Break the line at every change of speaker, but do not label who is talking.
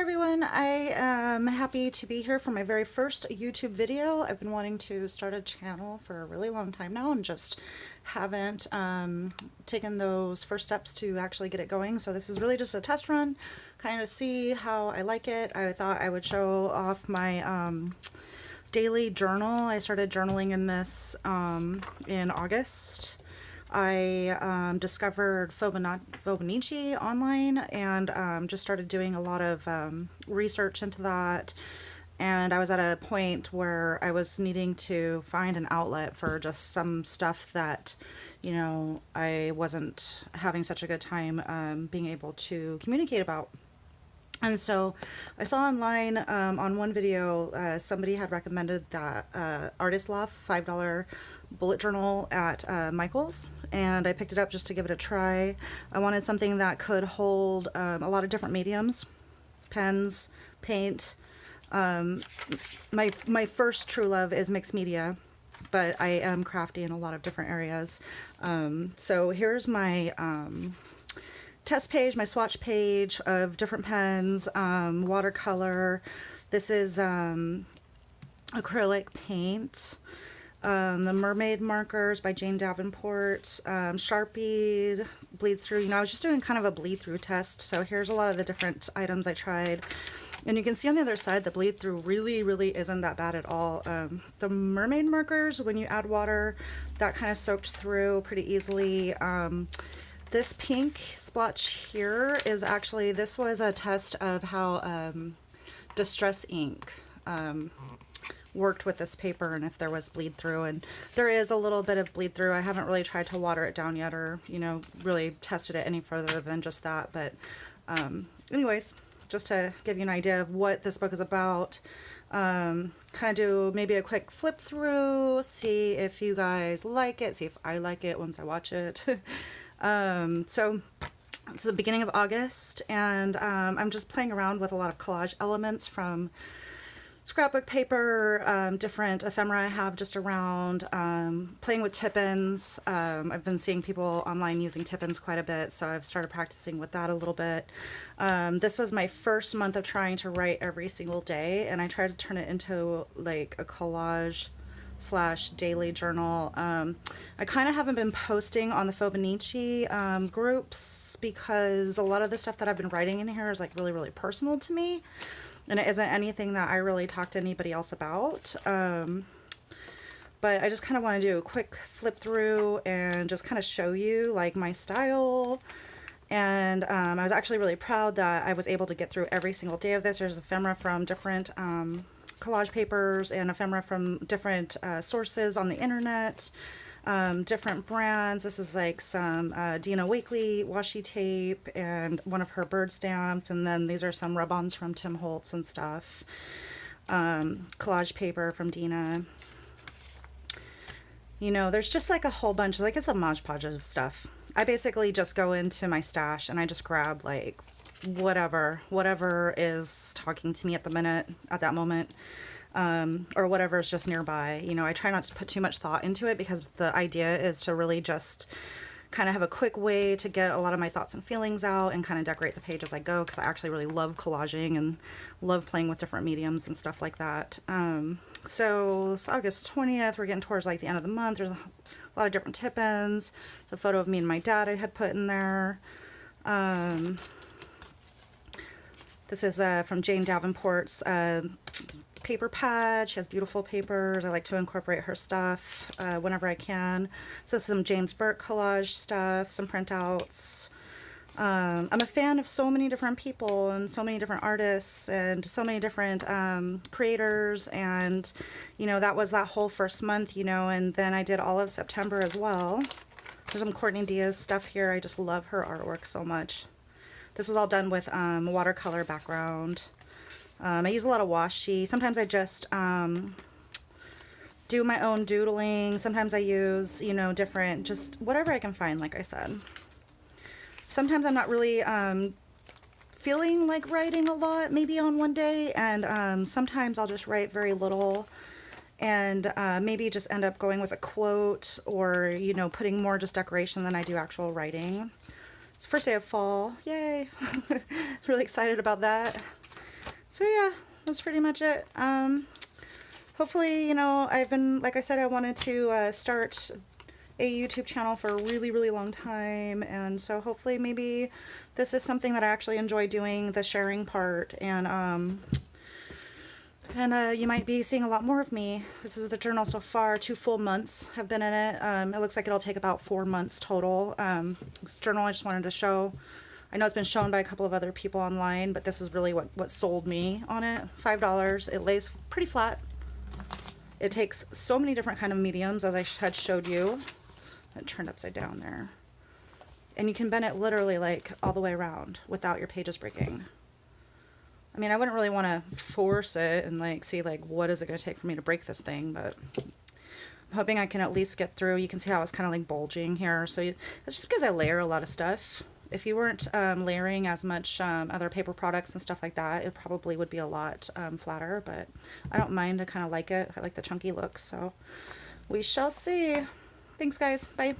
everyone, I am happy to be here for my very first YouTube video. I've been wanting to start a channel for a really long time now and just haven't taken those first steps to actually get it going. So this is really just a test run, kind of see how I like it. I thought I would show off my daily journal. I started journaling in this in August. I discovered Fibonacci online and just started doing a lot of research into that. And I was at a point where I was needing to find an outlet for just some stuff that, you know, I wasn't having such a good time being able to communicate about. And so I saw online on one video, somebody had recommended that Artist Loft $5 bullet journal at Michael's, and I picked it up just to give it a try. I wanted something that could hold a lot of different mediums, pens, paint. My first true love is mixed media, but I am crafty in a lot of different areas. So here's my test page, my swatch page of different pens, watercolor. This is acrylic paint, the Mermaid markers by Jane Davenport, Sharpie, bleed through. You know, I was just doing kind of a bleed through test. So here's a lot of the different items I tried. And you can see on the other side, the bleed through really isn't that bad at all. The Mermaid markers, when you add water, that kind of soaked through pretty easily. This pink splotch here is actually, this was a test of how Distress ink worked with this paper and if there was bleed through, and there is a little bit of bleed through. I haven't really tried to water it down yet or, you know, really tested it any further than just that. But anyways, just to give you an idea of what this book is about, kind of do maybe a quick flip through, see if you guys like it, see if I like it once I watch it. So it's the beginning of August, and I'm just playing around with a lot of collage elements from scrapbook paper, different ephemera I have just around, playing with tip-ins. I've been seeing people online using tip-ins quite a bit, so I've started practicing with that a little bit. This was my first month of trying to write every single day, and I tried to turn it into like a collage / daily journal. I kind of haven't been posting on the Fibonacci groups because a lot of the stuff that I've been writing in here is like really personal to me, and it isn't anything that I really talk to anybody else about. But I just kind of want to do a quick flip through and just kind of show you like my style. And I was actually really proud that I was able to get through every single day of this. There's ephemera from different collage papers and ephemera from different sources on the internet, different brands. This is like some Dina Wakley washi tape and one of her bird stamps, and then these are some rub-ons from Tim Holtz and stuff. Collage paper from Dina. You know, there's just like a whole bunch, like it's a Mod Podge of stuff. I basically just go into my stash and I just grab like whatever is talking to me at the minute, at that moment, or whatever is just nearby. You know, I try not to put too much thought into it because the idea is to really just kind of have a quick way to get a lot of my thoughts and feelings out and kind of decorate the page as I go, because I actually really love collaging and love playing with different mediums and stuff like that. So it's August 20th, we're getting towards like the end of the month. There's a lot of different tip-ins. There's a photo of me and my dad I had put in there. This is from Jane Davenport's paper pad. She has beautiful papers. I like to incorporate her stuff whenever I can. So some James Burke collage stuff, some printouts. I'm a fan of so many different people and so many different artists and so many different creators, and you know, that was that whole first month, you know, and then I did all of September as well. There's some Courtney Diaz stuff here. I just love her artwork so much. This was all done with watercolor background. I use a lot of washi. Sometimes I just do my own doodling. Sometimes I use, you know, different, just whatever I can find, like I said. Sometimes I'm not really feeling like writing a lot, maybe on one day, and sometimes I'll just write very little and maybe just end up going with a quote or, you know, putting more just decoration than I do actual writing. It's the first day of fall. Yay! Really excited about that. So yeah, that's pretty much it. Hopefully, you know, I've been, like I said, I wanted to start a YouTube channel for a really, really long time, and so hopefully maybe this is something that I actually enjoy doing, the sharing part, and you might be seeing a lot more of me. This is the journal so far. 2 full months have been in it. It looks like it'll take about 4 months total. This journal I just wanted to show. I know it's been shown by a couple of other people online, but this is really what sold me on it. $5. It lays pretty flat. It takes so many different kind of mediums, as I had showed you. It turned upside down there. And you can bend it literally like all the way around without your pages breaking. I mean, I wouldn't really want to force it and like see like what is it going to take for me to break this thing, but I'm hoping I can at least get through. You can see how it's kind of like bulging here. So it's just because I layer a lot of stuff. If you weren't layering as much other paper products and stuff like that, it probably would be a lot flatter, but I don't mind. I kind of like it. I like the chunky look, so we shall see. Thanks, guys. Bye.